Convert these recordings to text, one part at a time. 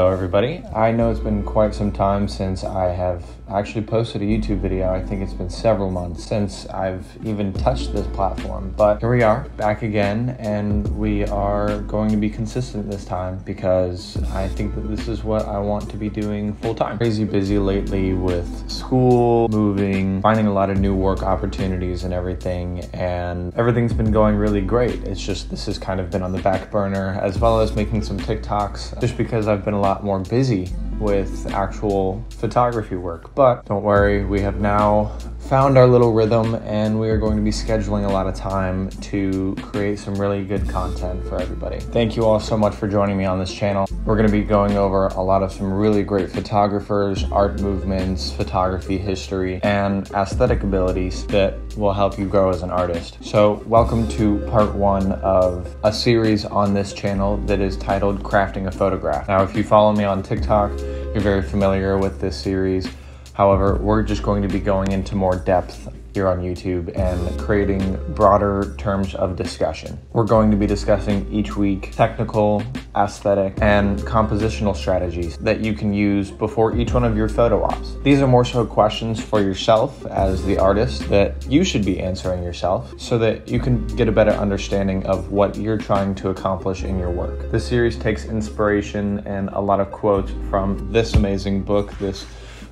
Hello everybody. I know it's been quite some time since I have actually posted a YouTube video. I think it's been several months since I've even touched this platform, but here we are back again, and we are going to be consistent this time because I think that this is what I want to be doing full time. Crazy busy lately with school, moving, finding a lot of new work opportunities and everything, and everything's been going really great. It's just this has kind of been on the back burner, as well as making some TikToks, just because I've been a lot more busy with actual photography work. But don't worry, we have now found our little rhythm, and we are going to be scheduling a lot of time to create some really good content for everybody. Thank you all so much for joining me on this channel. We're going to be going over a lot of some really great photographers, art movements, photography history, and aesthetic abilities that will help you grow as an artist. So welcome to part one of a series on this channel that is titled Crafting a Photograph. Now, if you follow me on TikTok, you're very familiar with this series. However, we're just going to be going into more depth here on YouTube and creating broader terms of discussion. We're going to be discussing each week technical, aesthetic, and compositional strategies that you can use before each one of your photo ops. These are more so questions for yourself as the artist that you should be answering yourself so that you can get a better understanding of what you're trying to accomplish in your work. This series takes inspiration and a lot of quotes from this amazing book, this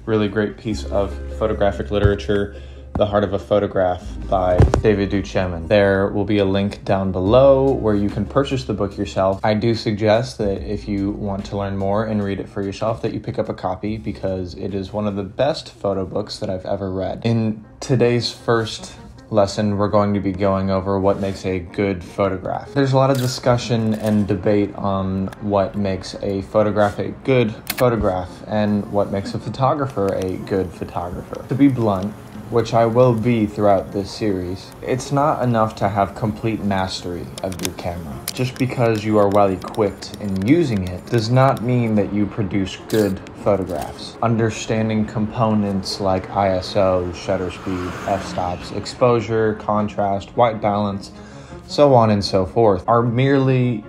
really great piece of photographic literature, The Heart of a Photograph by David Duchovny. There will be a link down below where you can purchase the book yourself. I do suggest that if you want to learn more and read it for yourself, that you pick up a copy, because it is one of the best photo books that I've ever read. In today's first lesson, we're going to be going over what makes a good photograph. There's a lot of discussion and debate on what makes a photograph a good photograph and what makes a photographer a good photographer. To be blunt, which I will be throughout this series, it's not enough to have complete mastery of your camera. Just because you are well equipped in using it does not mean that you produce good photographs. Understanding components like ISO, shutter speed, f-stops, exposure, contrast, white balance, so on and so forth, are merely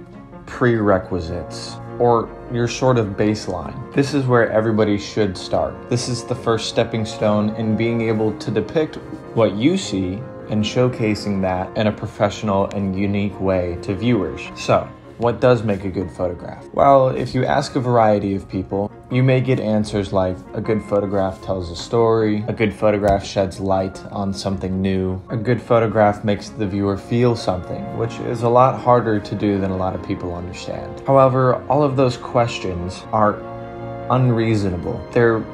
prerequisites, or your sort of baseline. This is where everybody should start. This is the first stepping stone in being able to depict what you see and showcasing that in a professional and unique way to viewers. So, what does make a good photograph? Well, if you ask a variety of people, you may get answers like a good photograph tells a story, a good photograph sheds light on something new, a good photograph makes the viewer feel something, which is a lot harder to do than a lot of people understand. However, all of those questions are unreasonable. They're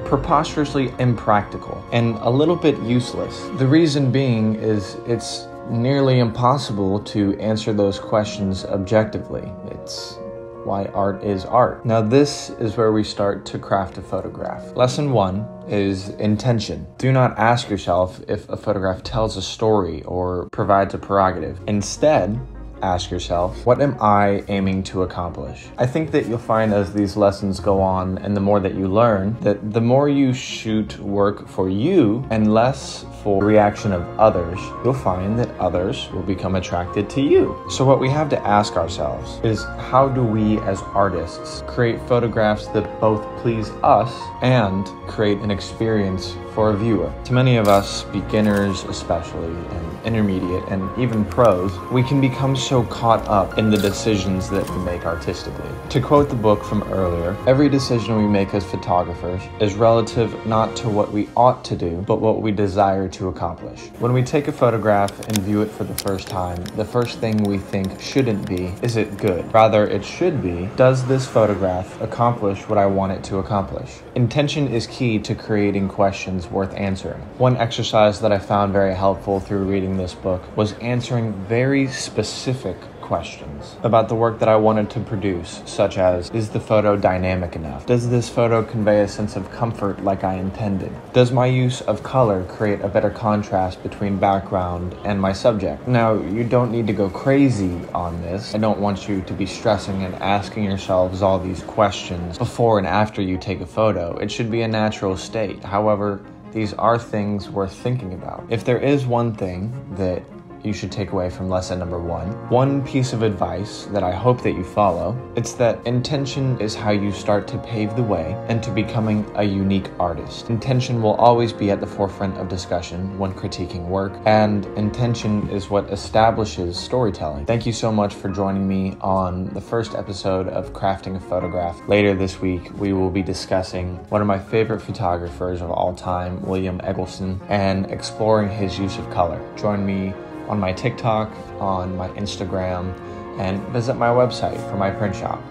preposterously impractical and a little bit useless. The reason being is it's nearly impossible to answer those questions objectively. It's why art is art. Now, this is where we start to craft a photograph. Lesson one is intention. Do not ask yourself if a photograph tells a story or provides a prerogative. Instead, ask yourself, what am I aiming to accomplish? I think that you'll find as these lessons go on and the more that you learn, that the more you shoot work for you and less for the reaction of others, you'll find that others will become attracted to you. So what we have to ask ourselves is, how do we as artists create photographs that both please us and create an experience for a viewer? To many of us, beginners especially, and intermediate and even pros, we can become so caught up in the decisions that we make artistically. To quote the book from earlier, every decision we make as photographers is relative not to what we ought to do, but what we desire to accomplish. When we take a photograph and view it for the first time, the first thing we think shouldn't be, is it good? Rather, it should be, does this photograph accomplish what I want it to accomplish? Intention is key to creating questions worth answering. One exercise that I found very helpful through reading this book was answering very specific questions about the work that I wanted to produce, such as, is the photo dynamic enough? Does this photo convey a sense of comfort like I intended? Does my use of color create a better contrast between background and my subject? Now, you don't need to go crazy on this. I don't want you to be stressing and asking yourselves all these questions before and after you take a photo. It should be a natural state. However, these are things worth thinking about. If there is one thing that you should take away from lesson number 1. One piece of advice that I hope that you follow, it's that intention is how you start to pave the way into becoming a unique artist. Intention will always be at the forefront of discussion when critiquing work, and intention is what establishes storytelling. Thank you so much for joining me on the first episode of Crafting a Photograph. Later this week, we will be discussing one of my favorite photographers of all time, William Eggleston, and exploring his use of color. Join me on my TikTok, on my Instagram, and visit my website for my print shop.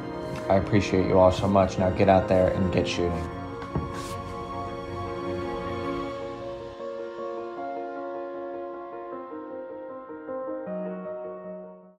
I appreciate you all so much. Now get out there and get shooting.